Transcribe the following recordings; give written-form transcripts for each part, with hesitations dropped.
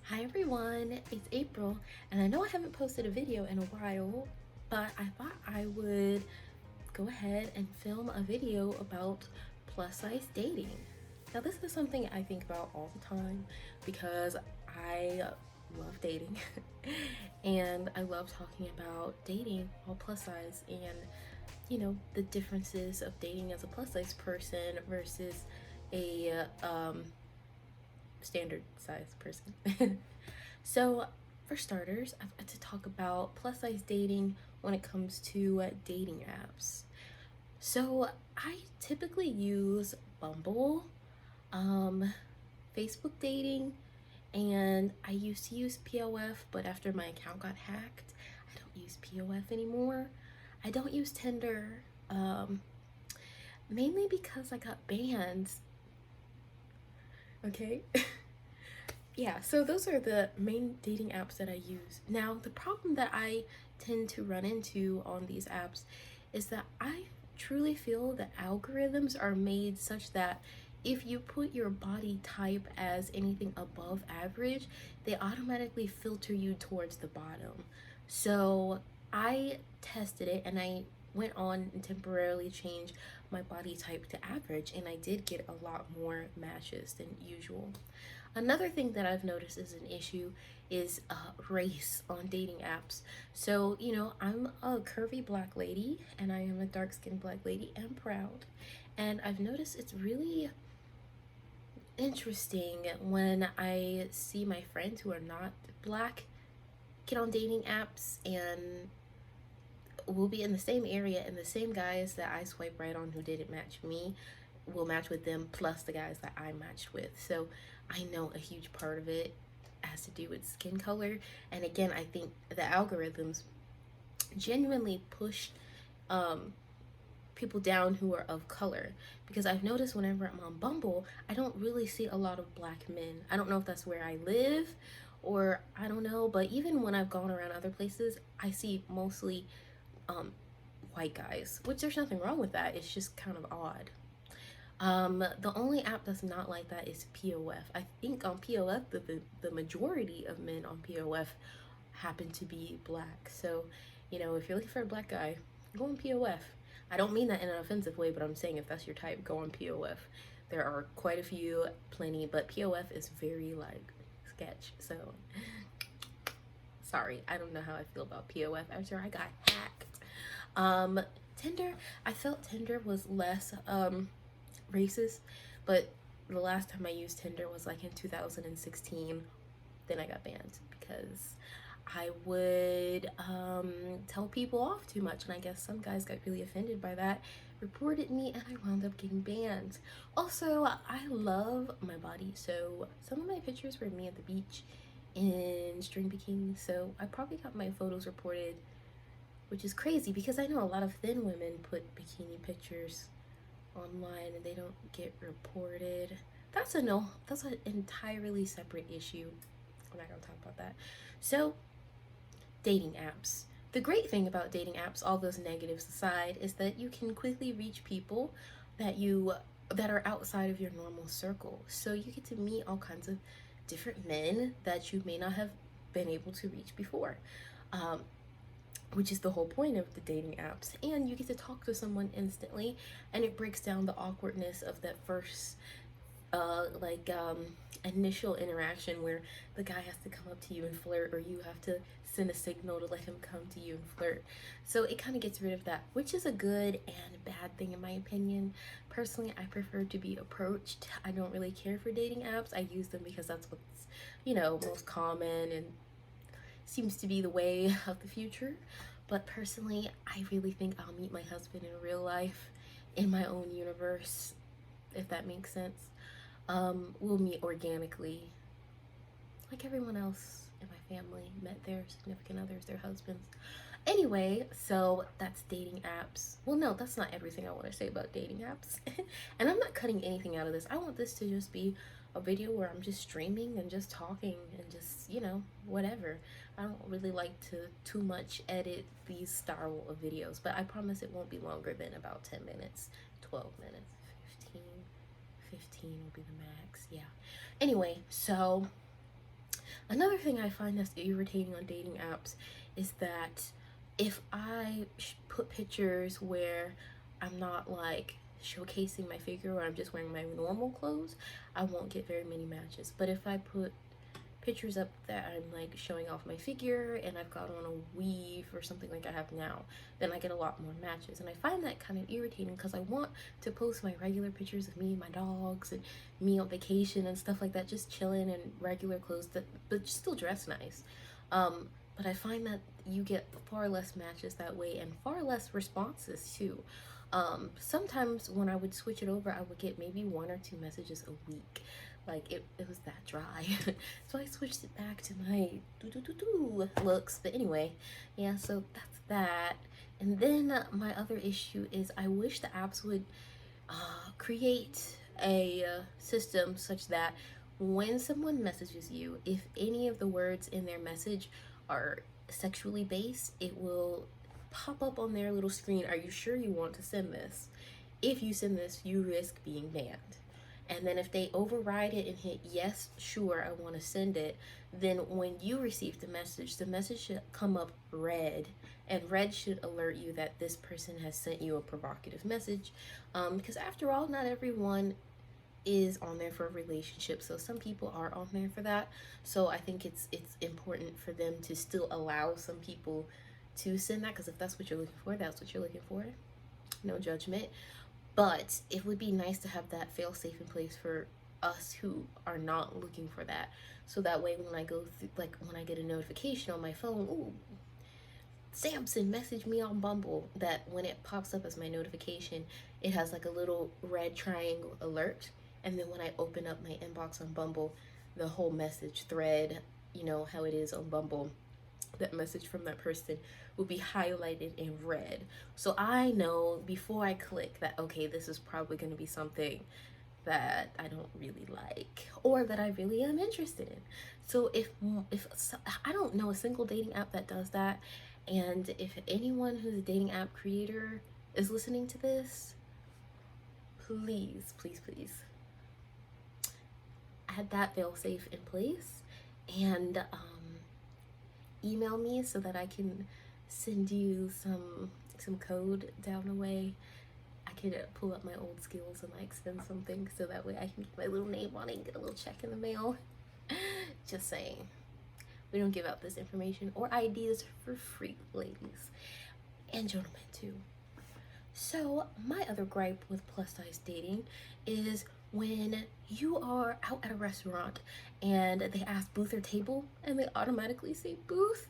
Hi everyone, it's April, and I know I haven't posted a video in a while, but I thought I would go ahead and film a video about plus size dating. Now, this is something I think about all the time because I love dating and I love talking about dating all plus size and the differences of dating as a plus size person versus a standard size person. So, for starters, I've got to talk about plus size dating when it comes to dating apps. So, I typically use Bumble, um, Facebook dating, and I used to use POF, but after my account got hacked, I don't use POF anymore. I don't use Tinder, mainly because I got banned. Okay. Yeah, so those are the main dating apps that I use. Now, the problem that I tend to run into on these apps is that I truly feel that algorithms are made such that if you put your body type as anything above average, they automatically filter you towards the bottom. So I tested it and I went on and temporarily changed my body type to average, and I did get a lot more matches than usual. Another thing that I've noticed is an issue is race on dating apps. So, I'm a curvy black lady and I am a dark skinned black lady and proud. And I've noticed it's really interesting when I see my friends who are not black get on dating apps and we'll be in the same area, and the same guys that I swipe right on who didn't match me will match with them, plus the guys that I matched with. So I know a huge part of it has to do with skin color. And again, I think the algorithms genuinely push um, people down who are of color, because I've noticed whenever I'm on Bumble, I don't really see a lot of black men. I don't know if that's where I live or I don't know, but even when I've gone around other places, I see mostly um, white guys, which there's nothing wrong with that. It's just kind of odd. The only app that's not like that is POF. I think on POF, the majority of men on POF happen to be black. So, if you're looking for a black guy, go on POF. I don't mean that in an offensive way, but I'm saying if that's your type, go on POF. There are quite a few, plenty, but POF is very like sketch. So, sorry, I don't know how I feel about POF after I got hacked. Um, Tinder, I felt Tinder was less racist, but the last time I used Tinder was like in 2016. Then I got banned because I would tell people off too much, and I guess some guys got really offended by that, reported me, and I wound up getting banned. Also, I love my body, so some of my pictures were me at the beach in string bikini, so I probably got my photos reported, which is crazy because I know a lot of thin women put bikini pictures online and they don't get reported. That's a no, that's an entirely separate issue. I'm not gonna talk about that. So, dating apps. The great thing about dating apps, all those negatives aside, is that you can quickly reach people that are outside of your normal circle. So you get to meet all kinds of different men that you may not have been able to reach before. Um, which is the whole point of the dating apps. And you get to talk to someone instantly, and it breaks down the awkwardness of that first initial interaction where the guy has to come up to you and flirt, or you have to send a signal to let him come to you and flirt. So it kind of gets rid of that, which is a good and bad thing in my opinion. Personally, I prefer to be approached. I don't really care for dating apps. I use them because that's what's most common and seems to be the way of the future. But personally, I really think I'll meet my husband in real life, in my own universe, if that makes sense. We'll meet organically, like everyone else in my family met their significant others, their husbands. Anyway, so that's dating apps. Well, no, that's not everything I want to say about dating apps. And I'm not cutting anything out of this. I want this to just be a video where I'm just streaming and just talking and just, whatever. I don't really like to too much edit these style of videos, but I promise it won't be longer than about 10 minutes, 12 minutes, 15 will be the max. Yeah. Anyway, so Another thing I find that's irritating on dating apps is that if I put pictures where I'm not like showcasing my figure or I'm just wearing my normal clothes, I won't get very many matches. But if I put pictures up that I'm like showing off my figure and I've got on a weave or something like I have now, then I get a lot more matches. And I find that kind of irritating because I want to post my regular pictures of me and my dogs and me on vacation and stuff like that, just chilling in regular clothes that but still dress nice. But I find that you get far less matches that way and far less responses too. Sometimes when I would switch it over, I would get maybe 1 or 2 messages a week. Like it was that dry. So I switched it back to my looks. But anyway, yeah, so that's that. And then my other issue is I wish the apps would create a system such that when someone messages you, if any of the words in their message are sexually based, it will pop up on their little screen. Are you sure you want to send this? If you send this, you risk being banned. And then if they override it and hit yes, sure, I want to send it, then when you receive the message should come up red, and red should alert you that this person has sent you a provocative message. Because after all, not everyone is on there for a relationship, so some people are on there for that. So I think it's important for them to still allow some people to send that, because if that's what you're looking for, that's what you're looking for. No judgment. But it would be nice to have that fail safe in place for us who are not looking for that. So that way when I go through, like when I get a notification on my phone, ooh, Samson messaged me on Bumble, that when it pops up as my notification, it has like a little red triangle alert. And then when I open up my inbox on Bumble, the whole message thread, you know how it is on Bumble, that message from that person will be highlighted in red. So I know before I click that, okay, this is probably going to be something that I don't really like or that I really am interested in. So if I don't know a single dating app that does that, and if anyone who's a dating app creator is listening to this, please, please, please add that fail safe in place and email me so that I can send you some code down the way. I could pull up my old skills and like send something so that way I can get my little name on it and get a little check in the mail. Just saying. We don't give out this information or ideas for free, ladies and gentlemen too. So my other gripe with plus size dating is when you are out at a restaurant and they ask booth or table and they automatically say booth,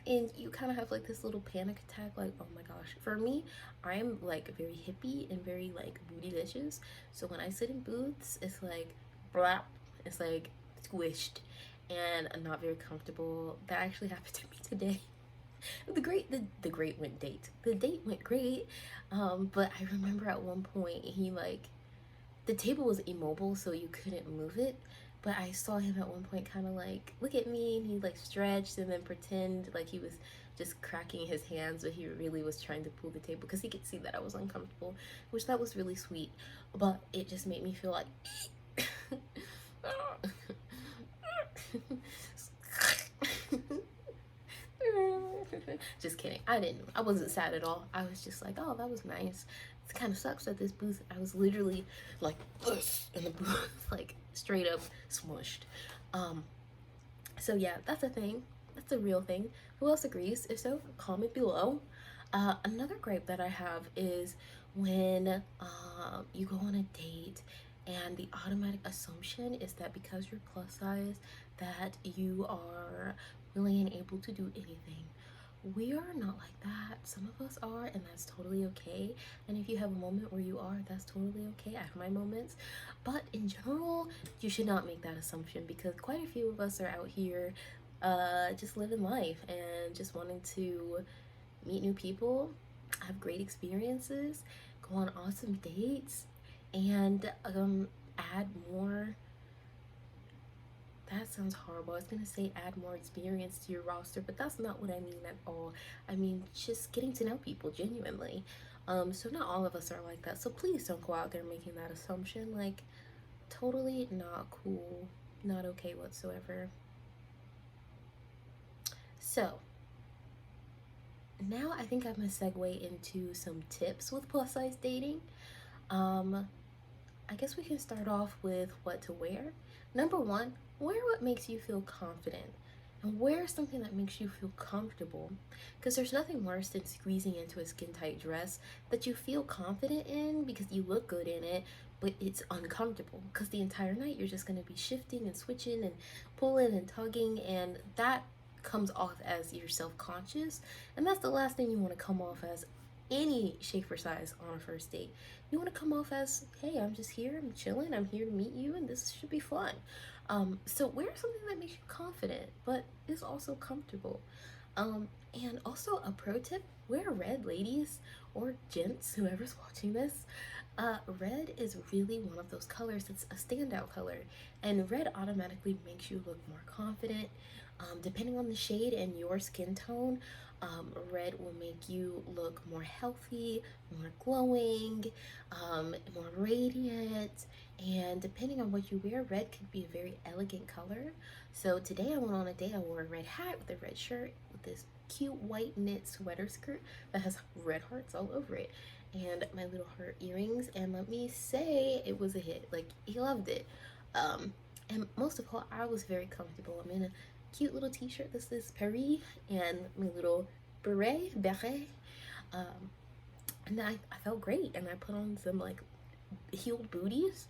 and you kind of have like this little panic attack, like, oh my gosh. For me, I'm like very hippie and very like bootylicious, so when I sit in booths, it's like blah, it's like squished and I'm not very comfortable. That actually happened to me today. The great went date. The date went great, but I remember at one point he like, the table was immobile, so you couldn't move it. But I saw him at one point kind of like look at me, and he like stretched and then pretend like he was just cracking his hands, but he really was trying to pull the table because he could see that I was uncomfortable, which that was really sweet. But it just made me feel like just kidding. I wasn't sad at all. I was just like, oh, that was nice. It kind of sucks that this booth, I was literally like this in the booth, like straight up smushed. So yeah, that's a thing. That's a real thing. Who else agrees? If so, comment below. Another gripe that I have is when you go on a date and the automatic assumption is that because you're plus size that you are willing and able to do anything. We are not like that. Some of us are, and that's totally okay. And if you have a moment where you are, that's totally okay. I have my moments. But in general, you should not make that assumption, because quite a few of us are out here just living life and just wanting to meet new people, have great experiences, go on awesome dates, and add more. That sounds horrible. I was gonna say add more experience to your roster, but that's not what I mean at all. I mean just getting to know people genuinely. So not all of us are like that. So please don't go out there making that assumption. Like, totally not cool, not okay whatsoever. So now I think I'm gonna segue into some tips with plus size dating. Um, I guess we can start off with what to wear. Number one, wear what makes you feel confident. And wear something that makes you feel comfortable. Because there's nothing worse than squeezing into a skin tight dress that you feel confident in because you look good in it, but it's uncomfortable. Because the entire night you're just going to be shifting and switching and pulling and tugging, and that comes off as you're self conscious. And that's the last thing you want to come off as any shape or size on a first date. You want to come off as, hey, I'm just here, I'm chilling, I'm here to meet you, and this should be fun. So wear something that makes you confident, but is also comfortable. And also a pro tip, wear red, ladies or gents, whoever's watching this. Red is really one of those colors that's a standout color, and red automatically makes you look more confident. Depending on the shade and your skin tone, red will make you look more healthy, more glowing, more radiant. And depending on what you wear, red could be a very elegant color. So today I went on a date. I wore a red hat with a red shirt with this cute white knit sweater skirt that has red hearts all over it, and my little heart earrings. And let me say, it was a hit. Like, he loved it. And most of all, I was very comfortable. I'm in a cute little t-shirt. This is Paris, and my little beret. And I felt great, and I put on some like heeled booties.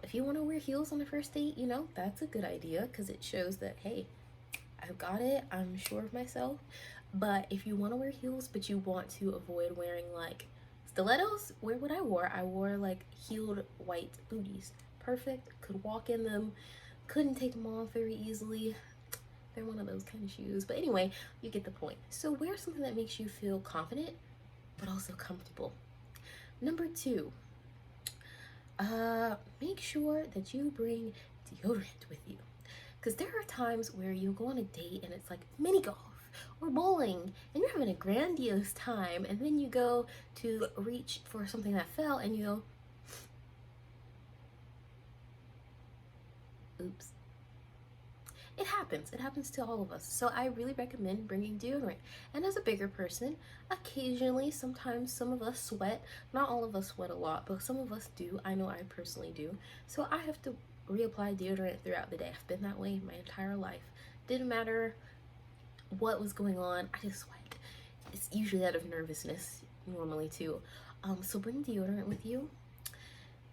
If you want to wear heels on the first date, you know, that's a good idea because it shows that, hey, I've got it, I'm sure of myself. But if you want to wear heels but you want to avoid wearing like stilettos, wear what I wore. I wore like heeled white booties. Perfect, could walk in them, couldn't take them off very easily. They're one of those kind of shoes. But anyway, you get the point. So wear something that makes you feel confident but also comfortable. Number two, make sure that you bring deodorant with you. Because there are times where you'll go on a date and it's like mini golf or bowling and you're having a grandiose time, and then you go to reach for something that fell and you go, oops. It happens. It happens to all of us. So I really recommend bringing deodorant. And as a bigger person, occasionally, sometimes some of us sweat. Not all of us sweat a lot, but some of us do. I know I personally do. So I have to reapply deodorant throughout the day. I've been that way my entire life. Didn't matter what was going on, I just sweat. It's usually out of nervousness, normally too. So bring deodorant with you.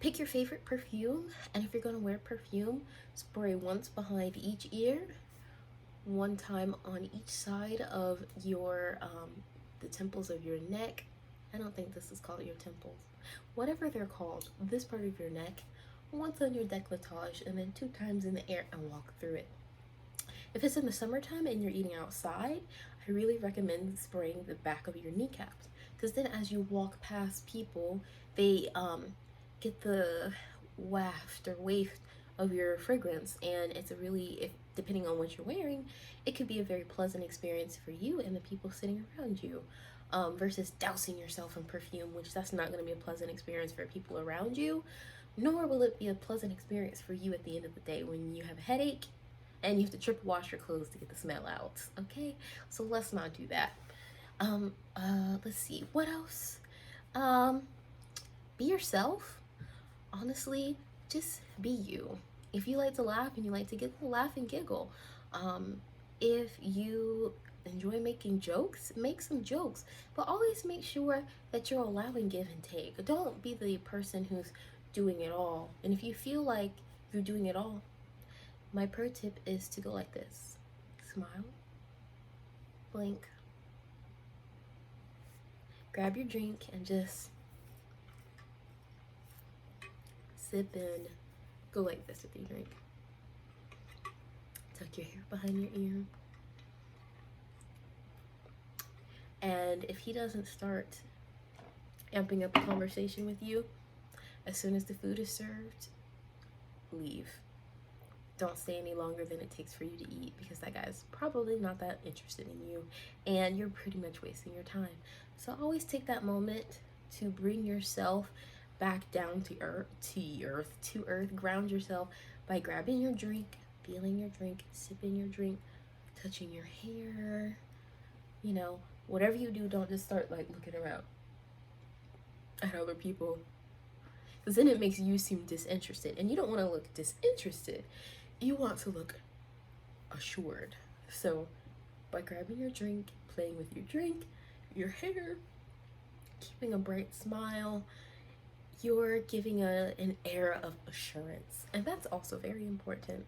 Pick your favorite perfume, and if you're going to wear perfume, spray once behind each ear, one time on each side of your, the temples of your neck. I don't think this is called your temples. Whatever they're called, this part of your neck, once on your décolletage, and then 2 times in the air and walk through it. If it's in the summertime and you're eating outside, I really recommend spraying the back of your kneecaps, because then as you walk past people, they, get the waft or waft of your fragrance, and it's a really, if depending on what you're wearing, it could be a very pleasant experience for you and the people sitting around you, versus dousing yourself in perfume, which that's not going to be a pleasant experience for people around you, nor will it be a pleasant experience for you at the end of the day when you have a headache and you have to triple wash your clothes to get the smell out. Okay, so let's not do that. Let's see, what else? Be yourself. Honestly, just be you. If you like to laugh and you like to giggle, laugh and giggle. If you enjoy making jokes, make some jokes, but always make sure that you're allowing give and take. Don't be the person who's doing it all. And if you feel like you're doing it all, my pro tip is to go like this. Smile, blink, grab your drink, and just sip and go like this with your drink. Tuck your hair behind your ear. And if he doesn't start amping up a conversation with you, as soon as the food is served, leave. Don't stay any longer than it takes for you to eat, because that guy's probably not that interested in you and you're pretty much wasting your time. So always take that moment to bring yourself back down to earth, ground yourself by grabbing your drink, feeling your drink, sipping your drink, touching your hair, you know, whatever you do, don't just start like looking around at other people, because then it makes you seem disinterested, and you don't want to look disinterested. You want to look assured. So by grabbing your drink, playing with your drink, your hair, keeping a bright smile, you're giving an air of assurance, and that's also very important.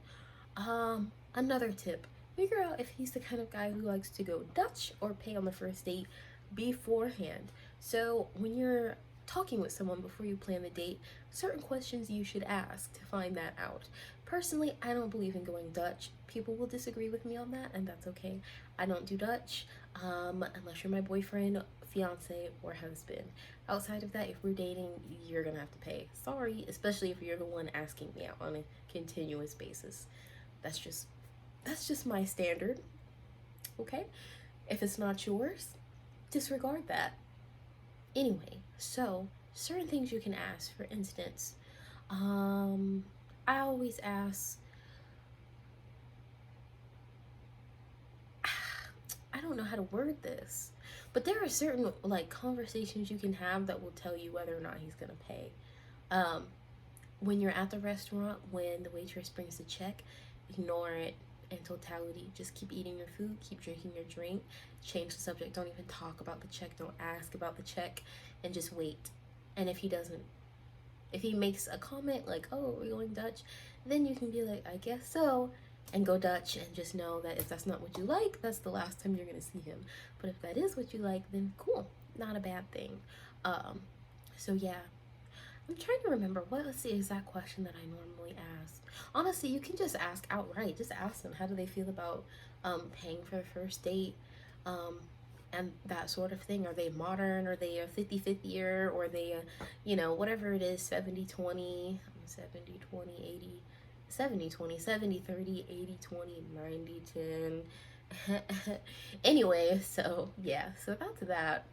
Another tip: figure out if he's the kind of guy who likes to go Dutch or pay on the first date beforehand. So when you're talking with someone before you plan the date, certain questions you should ask to find that out. Personally, I don't believe in going Dutch. People will disagree with me on that, and that's okay. I don't do Dutch unless you're my boyfriend, fiance, or husband. Outside of that, if we're dating, you're gonna have to pay. Sorry, especially if you're the one asking me out on a continuous basis. That's just my standard. Okay? If it's not yours, disregard that. Anyway, so certain things you can ask. For instance, I always ask, I don't know how to word this, but there are certain like conversations you can have that will tell you whether or not he's gonna pay. Um, when you're at the restaurant, when the waitress brings the check, ignore it in totality. Just keep eating your food, keep drinking your drink, change the subject, don't even talk about the check, don't ask about the check, and just wait. And if he makes a comment like, oh, we're going Dutch, then you can be like, I guess so, and go Dutch, and just know that if that's not what you like, that's the last time you're gonna see him. But if that is what you like, then cool, not a bad thing. So yeah, I'm trying to remember what was the exact question that I normally ask. Honestly, you can just ask outright. Just ask them, how do they feel about paying for the first date, and that sort of thing. Are they modern? Are they a 50-50er? Or are they a, whatever it is, 70-20, 70-20, 80, 70-20, 70-30, 80-20, 90-10. Anyway, so yeah, so that's that.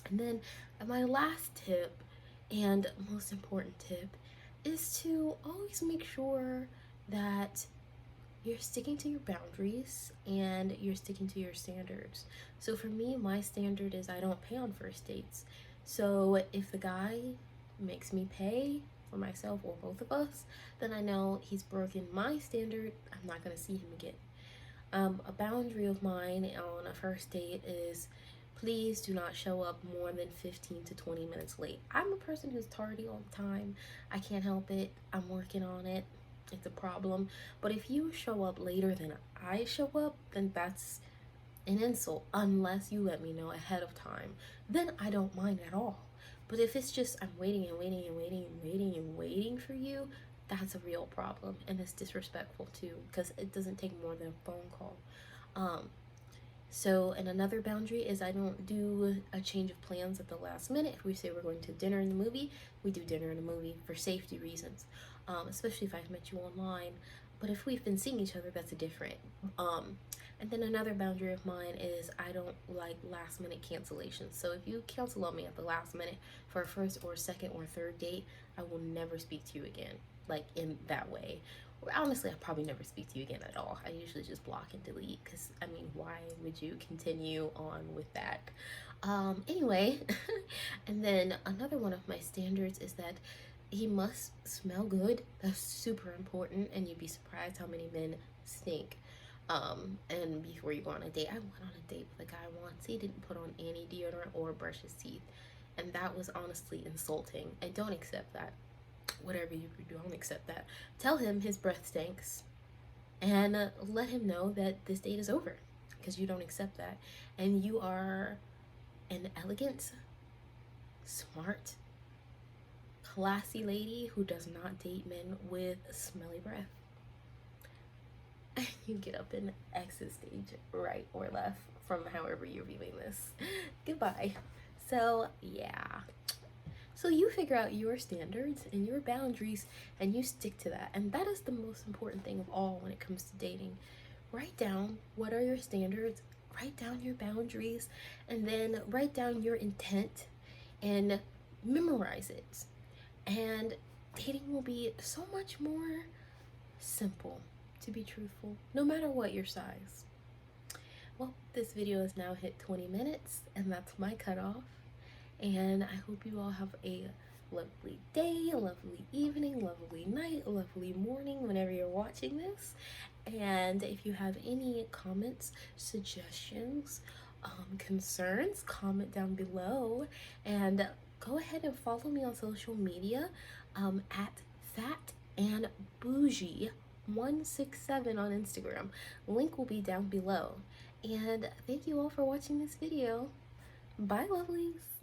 And then my last tip and most important tip is to always make sure that you're sticking to your boundaries and you're sticking to your standards. So for me, my standard is I don't pay on first dates. So if the guy makes me pay for myself or both of us, then I know he's broken my standard. I'm not gonna see him again. A boundary of mine on a first date is, please do not show up more than 15 to 20 minutes late. I'm a person who's tardy all the time. I can't help it. I'm working on it. It's a problem. But if you show up later than I show up, then that's an insult, unless you let me know ahead of time. Then I don't mind at all. But if it's just I'm waiting and waiting and waiting and waiting and waiting for you, that's a real problem, and it's disrespectful too, because it doesn't take more than a phone call. So, and another boundary is I don't do a change of plans at the last minute. If we say we're going to dinner and a movie, we do dinner and a movie for safety reasons, especially if I've met you online. But if we've been seeing each other, that's a different. And then another boundary of mine is I don't like last minute cancellations. So if you cancel on me at the last minute for a first or second or third date, I will never speak to you again, like in that way. Honestly, I'll probably never speak to you again at all. I usually just block and delete, because I mean, why would you continue on with that? Anyway, and then another one of my standards is that he must smell good. That's super important, and you'd be surprised how many men stink. And before you go on a date, I went on a date with a guy once. He didn't put on any deodorant or brush his teeth, and that was honestly insulting. I don't accept that. Whatever you do, don't accept that. Tell him his breath stinks, and let him know that this date is over, because you don't accept that, and you are an elegant, smart, classy lady who does not date men with smelly breath. You get up and exit stage right or left from however you're viewing this. Goodbye. So yeah, so you figure out your standards and your boundaries, and you stick to that. And that is the most important thing of all when it comes to dating. Write down what are your standards, write down your boundaries, and then write down your intent and memorize it. And dating will be so much more simple, to be truthful, no matter what your size. Well, this video has now hit 20 minutes, and that's my cutoff. And I hope you all have a lovely day, a lovely evening, lovely night, a lovely morning whenever you're watching this. And if you have any comments, suggestions, concerns, comment down below. And go ahead and follow me on social media at Fat and Bougie 167 on Instagram. Link will be down below. And thank you all for watching this video. Bye, lovelies.